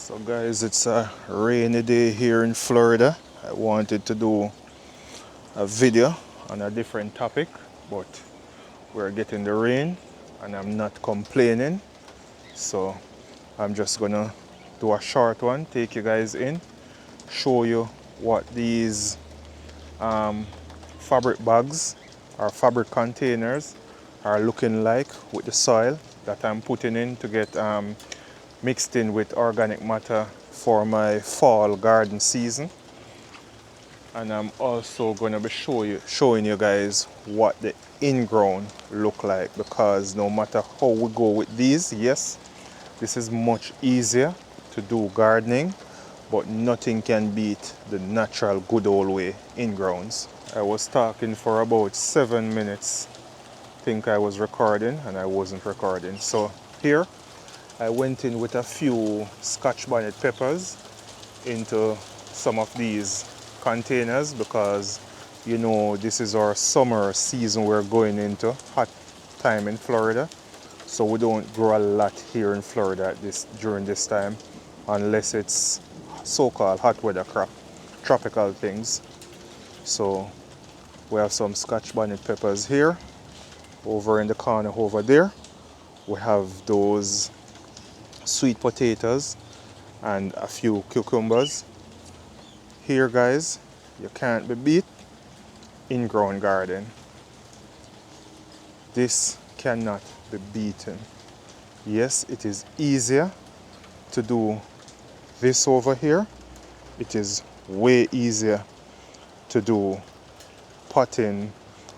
So guys, it's a rainy day here in Florida. I wanted to do a video on a different topic, but we're getting the rain and I'm not complaining. So I'm just gonna do a short one, take you guys in, show you what these fabric bags or fabric containers are looking like with the soil that I'm putting in to get mixed in with organic matter for my fall garden season. And I'm also going to be showing you guys what the in-ground look like, because no matter how we go with these, yes, this is much easier to do gardening, but nothing can beat the natural good old way in-grounds. I was talking for about 7 minutes. I think I was recording and I wasn't recording. So here I went in with a few Scotch bonnet peppers into some of these containers because you know this is our summer season. We're going into hot time in Florida, so we don't grow a lot here in Florida during this time unless it's so-called hot weather crop, tropical things. So we have some Scotch bonnet peppers here. Over in the corner over there we have those sweet potatoes and a few cucumbers. Here guys, you can't be beat in-ground garden. This cannot be beaten. Yes, it is easier to do this over here. It is way easier to do potting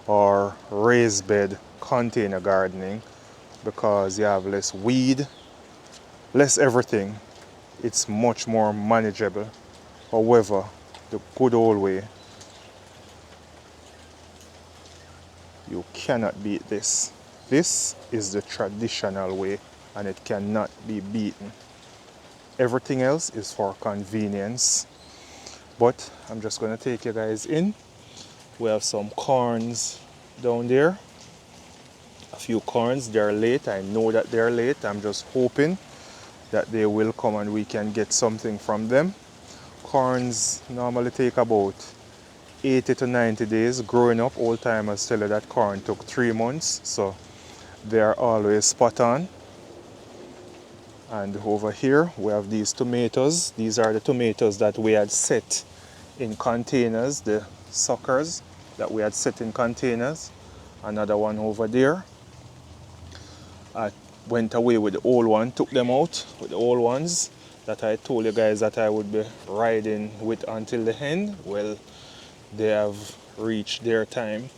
or raised bed container gardening because you have less weed, less everything. It's much more manageable. However, the good old way, you cannot beat this. This is the traditional way and it cannot be beaten. Everything else is for convenience. But I'm just going to take you guys in. We have some corns down there. A few corns. They're late. I know that they're late. I'm just hoping that they will come and we can get something from them. Corns normally take about 80 to 90 days. Growing up, old timers tell you that corn took 3 months, so they are always spot on. And over here we have these tomatoes. These are the tomatoes that we had set in containers, the suckers that we had set in containers. Another one over there. I went away with the old one, took them out with the old ones that I told you guys that I would be riding with until the end. Well, they have reached their time.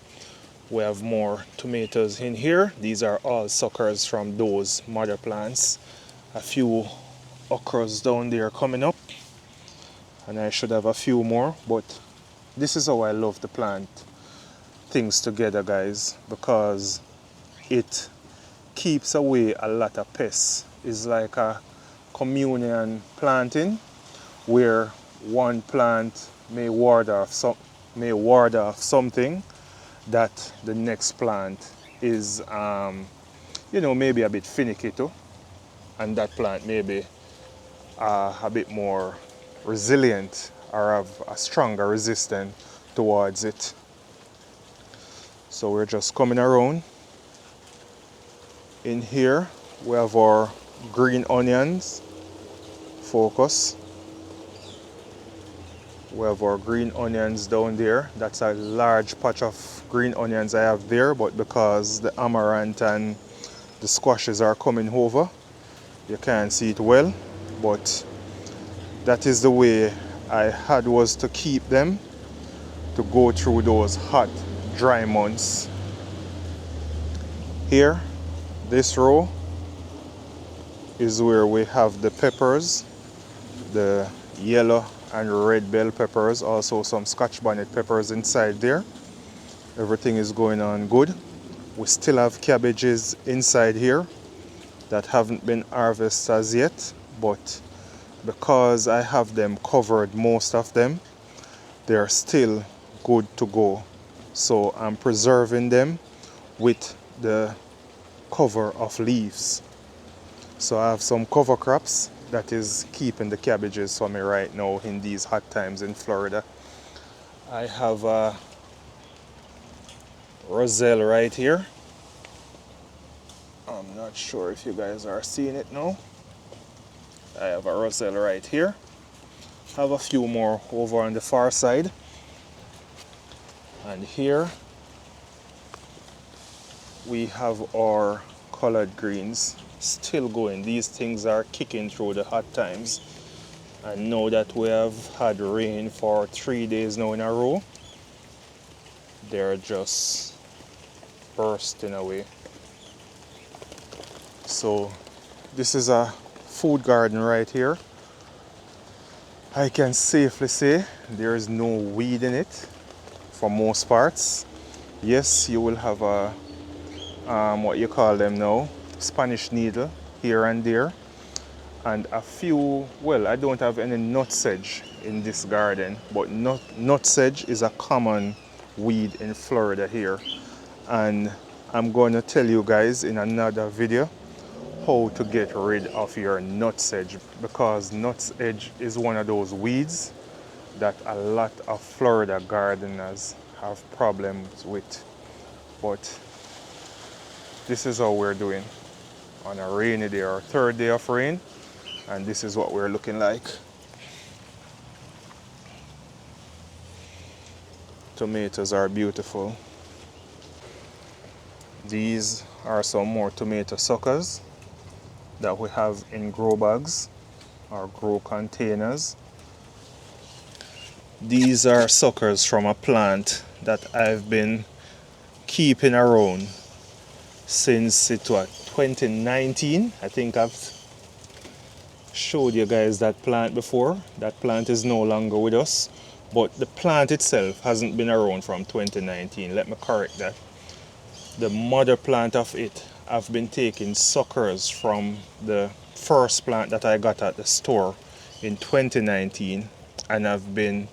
We have more tomatoes in here. These are all suckers from those mother plants. A few okras down there coming up, and I should have a few more, but this is how I love to plant things together, guys, because it keeps away a lot of pests. It's like a communion planting where one plant may ward off something that the next plant is maybe a bit finicky to, and that plant may be a bit more resilient or have a stronger resistance towards it. So we're just coming around. In here we have our green onions. Focus. We have our green onions down there. That's a large patch of green onions I have there, but because the amaranth and the squashes are coming over, you can't see it well, but that is the way I had was to keep them to go through those hot, dry months. Here, this row is where we have the peppers, the yellow and red bell peppers, also some Scotch bonnet peppers inside there. Everything is going on good. We still have cabbages inside here that haven't been harvested as yet, but because I have them covered, most of them, they're still good to go. So I'm preserving them with the cover of leaves. So I have some cover crops that is keeping the cabbages for me right now in these hot times in Florida. I have a roselle right here. I'm not sure if you guys are seeing it now. I have a roselle right here. Have a few more over on the far side. And here we have our collard greens still going. These things are kicking through the hot times. And now that we have had rain for 3 days now in a row, they're just bursting away. So this is a food garden right here. I can safely say there is no weed in it for most parts. Yes, you will have a what you call them now, Spanish needle here and there, and a few, well, I don't have any nutsedge in this garden, but nutsedge is a common weed in Florida here, and I'm going to tell you guys in another video how to get rid of your nutsedge, because nutsedge is one of those weeds that a lot of Florida gardeners have problems with. But this is how we're doing on a rainy day, our third day of rain, and this is what we're looking like. Tomatoes are beautiful. These are some more tomato suckers that we have in grow bags or grow containers. These are suckers from a plant that I've been keeping around since 2019. I think I've showed you guys that plant before. That plant is no longer with us, but the plant itself hasn't been around from 2019. Let me correct that. The mother plant of it, I've been taking suckers from the first plant that I got at the store in 2019, and I've been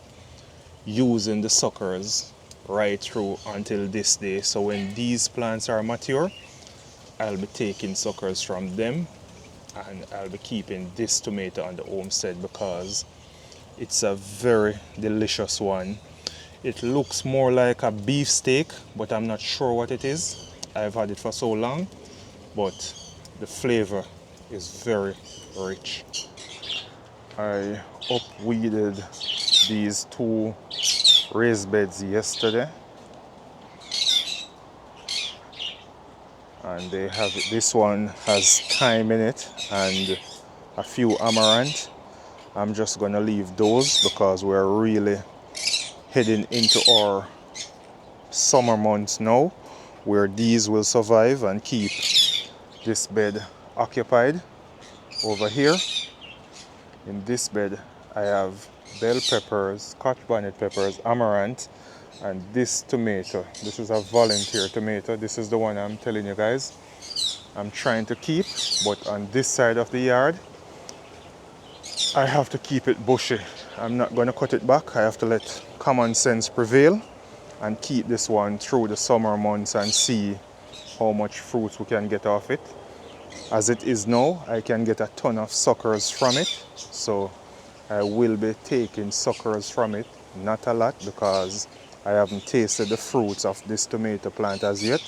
using the suckers right through until this day. So when these plants are mature, I'll be taking suckers from them, and I'll be keeping this tomato on the homestead because it's a very delicious one. It looks more like a beefsteak, but I'm not sure what it is. I've had it for so long, but the flavor is very rich. I upweeded these 2 raised beds yesterday, and they have this one has thyme in it and a few amaranth. I'm just gonna leave those because we're really heading into our summer months now, where these will survive and keep this bed occupied. Over here in this bed I have bell peppers, scotch bonnet peppers, amaranth, and this tomato. This is a volunteer tomato. This is the one I'm telling you guys I'm trying to keep, but on this side of the yard I have to keep it bushy. I'm not going to cut it back. I have to let common sense prevail and keep this one through the summer months and see how much fruits we can get off it. As it is now, I can get a ton of suckers from it, so I will be taking suckers from it, not a lot because I haven't tasted the fruits of this tomato plant as yet.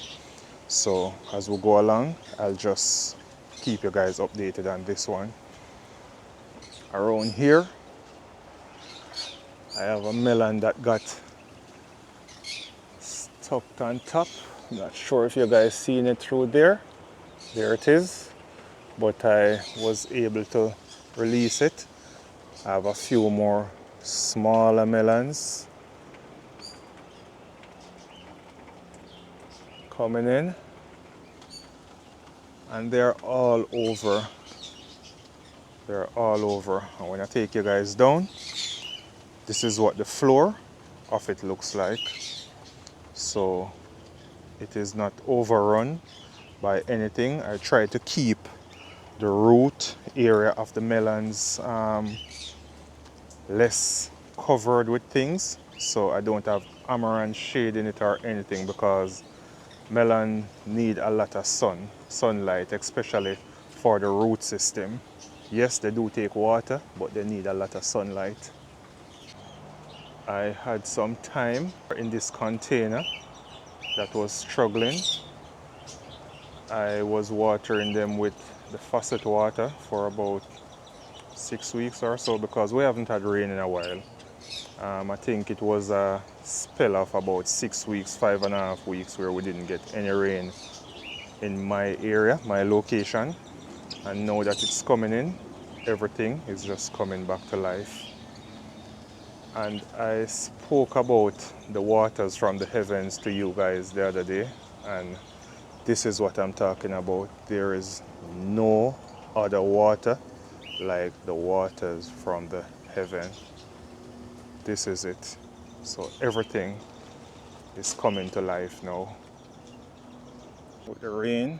So as we go along, I'll just keep you guys updated on this one. Around here, I have a melon that got stuck on top. Not sure if you guys seen it through there. There it is. But I was able to release it. I have a few more smaller melons coming in, and they're all over. They're all over. And when I take you guys down, this is what the floor of it looks like. So it is not overrun by anything. I try to keep the root area of the melons less covered with things, so I don't have amaranth shade in it or anything, because melon need a lot of sunlight, especially for the root system. Yes, they do take water, but they need a lot of sunlight. I had some time in this container that was struggling. I was watering them with the faucet water for about 6 weeks or so because we haven't had rain in a while. I think it was a spell of about 6 weeks, 5.5 weeks where we didn't get any rain in my area, my location. And now that it's coming in, everything is just coming back to life. And I spoke about the waters from the heavens to you guys the other day, and this is what I'm talking about. There is no other water like the waters from the heaven. This is it. So everything is coming to life now. With the rain,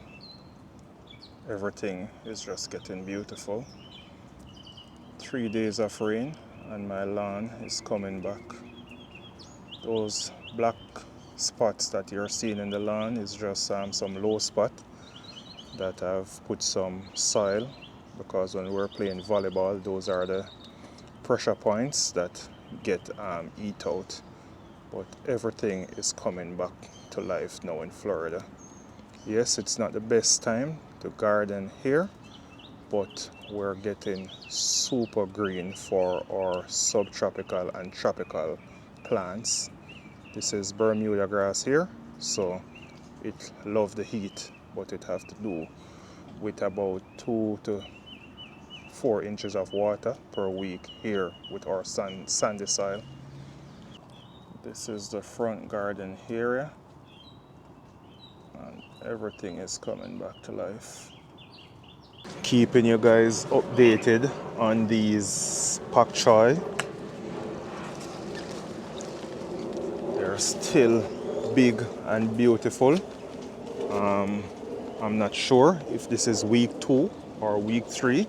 everything is just getting beautiful. 3 days of rain and my lawn is coming back. Those black spots that you're seeing in the lawn is just some low spot that I've put some soil, because when we're playing volleyball, those are the pressure points that get eat out. But everything is coming back to life now in Florida. Yes, it's not the best time to garden here, but we're getting super green for our subtropical and tropical plants. This is Bermuda grass here, so it loves the heat, but it has to do with about 2 to 4 inches of water per week here with our sandy soil. This is the front garden area, and everything is coming back to life. Keeping you guys updated on these pak choi. They're still big and beautiful. I'm not sure if this is week 2 or week 3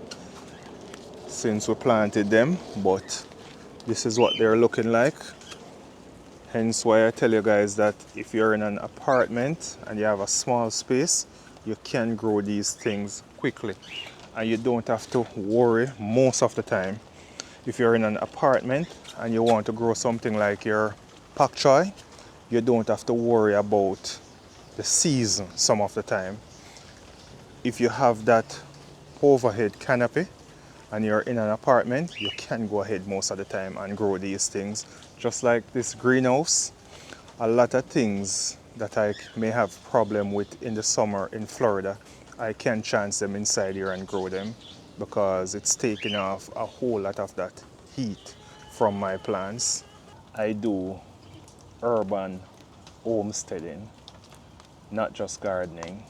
since we planted them, but this is what they're looking like. Hence why I tell you guys that if you're in an apartment and you have a small space, you can grow these things quickly and you don't have to worry most of the time. If you're in an apartment and you want to grow something like your pak choi, you don't have to worry about the season some of the time. If you have that overhead canopy and you're in an apartment, you can go ahead most of the time and grow these things. Just like this greenhouse, a lot of things that I may have problem with in the summer in Florida, I can chance them inside here and grow them because it's taking off a whole lot of that heat from my plants. I do urban homesteading, not just gardening.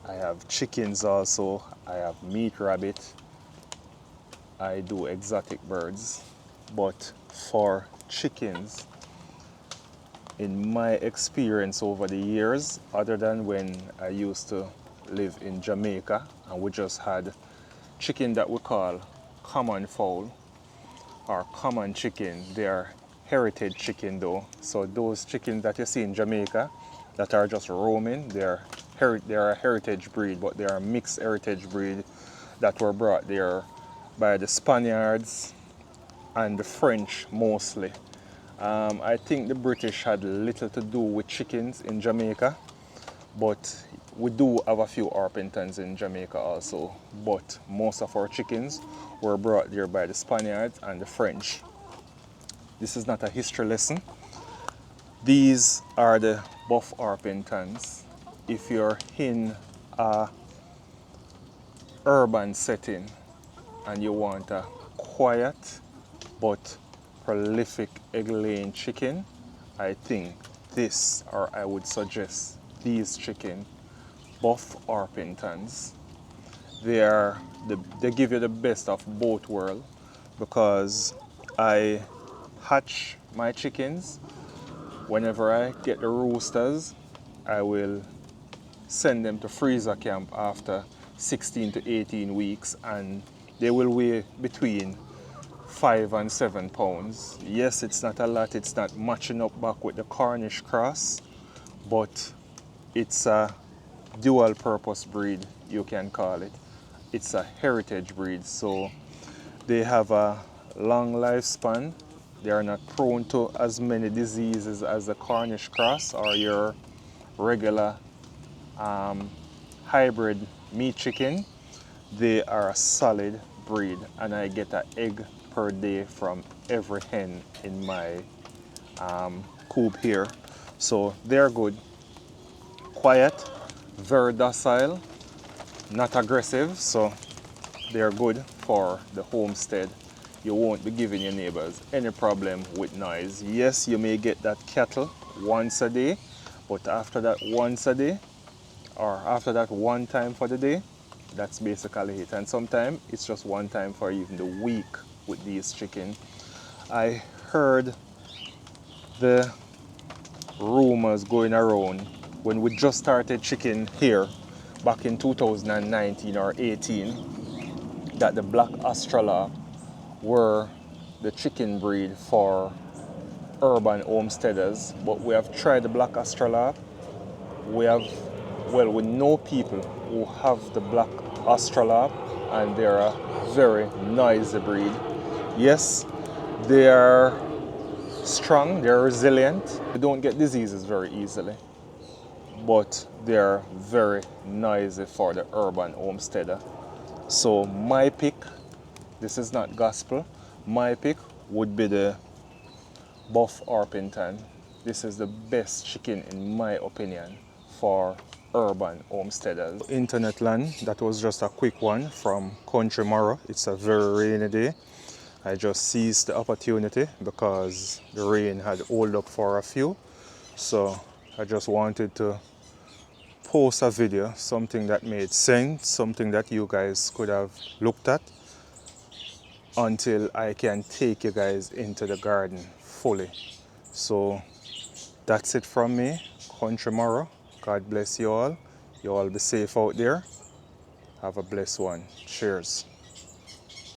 I have chickens also, I have meat rabbit, I do exotic birds. But for chickens, in my experience over the years, other than when I used to live in Jamaica and we just had chicken that we call common fowl or common chicken, they are heritage chicken though. So those chickens that you see in Jamaica that are just roaming, they are a heritage breed, but they are a mixed heritage breed that were brought there by the Spaniards and the French mostly. I think the British had little to do with chickens in Jamaica, but we do have a few Orpingtons in Jamaica also. But most of our chickens were brought there by the Spaniards and the French. This is not a history lesson. These are the buff Orpingtons. If you're in a urban setting and you want a quiet but prolific egg-laying chicken, I think this, or I would suggest these chicken, buff Orpingtons. They give you the best of both worlds because I hatch my chickens. Whenever I get the roosters, I will send them to freezer camp after 16 to 18 weeks, and they will weigh between 5 and 7 pounds. Yes, it's not a lot, it's not matching up back with the Cornish cross, but it's a dual purpose breed, you can call it. it's a heritage breed, so they have a long lifespan. They are not prone to as many diseases as the Cornish cross or your regular hybrid meat chicken. They are a solid breed, and I get an egg per day from every hen in my coop here. So they're good, quiet, very docile, not aggressive, so they're good for the homestead. You won't be giving your neighbors any problem with noise. Yes, you may get that cattle once a day, but after that once a day, or after that one time for the day, that's basically it. And sometimes it's just one time for even the week with these chicken. I heard the rumors going around when we just started chicken here back in 2019 or 18 that the black Australorp were the chicken breed for urban homesteaders, but we have tried the black Australorp. We know people who have the black Australorp, and they're a very noisy breed. Yes, they are strong, they're resilient, they don't get diseases very easily, but they're very noisy for the urban homesteader. So my pick, this is not gospel, my pick would be the Buff Orpington. This is the best chicken in my opinion for urban homesteaders. Internet land, that was just a quick one from Countrymarro. It's a very rainy day. I just seized the opportunity because the rain had held up for a few. So I just wanted to post a video, something that made sense, something that you guys could have looked at until I can take you guys into the garden fully. So that's it from me, Countrymarro. God bless you all. You all be safe out there. Have a blessed one. Cheers.